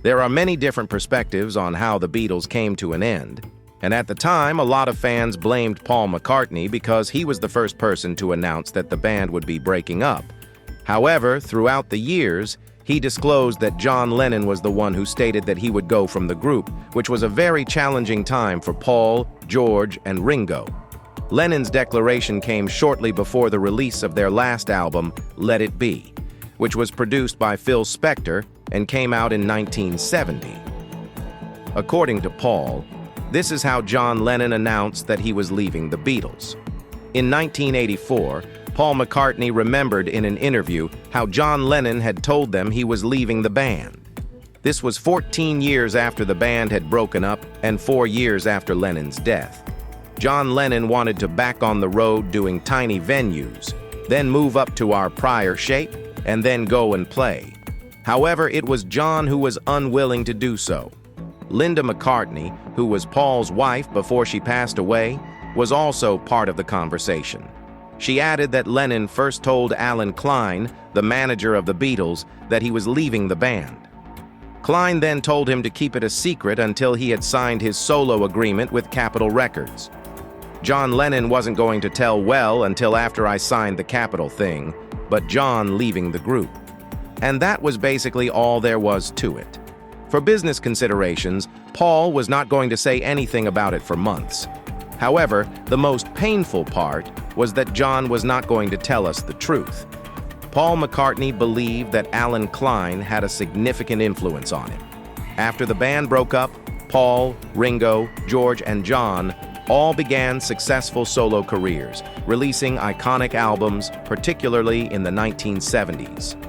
There are many different perspectives on how the Beatles came to an end, and at the time, a lot of fans blamed Paul McCartney because he was the first person to announce that the band would be breaking up. However, throughout the years, he disclosed that John Lennon was the one who stated that he would go from the group, which was a very challenging time for Paul, George, and Ringo. Lennon's declaration came shortly before the release of their last album, Let It Be, which was produced by Phil Spector and came out in 1970. According to Paul, this is how John Lennon announced that he was leaving the Beatles. In 1984, Paul McCartney remembered in an interview how John Lennon had told them he was leaving the band. This was 14 years after the band had broken up and 4 years after Lennon's death. John Lennon wanted to back on the road doing tiny venues, then move up to our prior shape, and then go and play. However, it was John who was unwilling to do so. Linda McCartney, who was Paul's wife before she passed away, was also part of the conversation. She added that Lennon first told Alan Klein, the manager of the Beatles, that he was leaving the band. Klein then told him to keep it a secret until he had signed his solo agreement with Capitol Records. John Lennon wasn't going to tell well until after I signed the Capitol thing, but John leaving the group. And that was basically all there was to it. For business considerations, Paul was not going to say anything about it for months. However, the most painful part was that John was not going to tell us the truth. Paul McCartney believed that Alan Klein had a significant influence on him. After the band broke up, Paul, Ringo, George, and John all began successful solo careers, releasing iconic albums, particularly in the 1970s.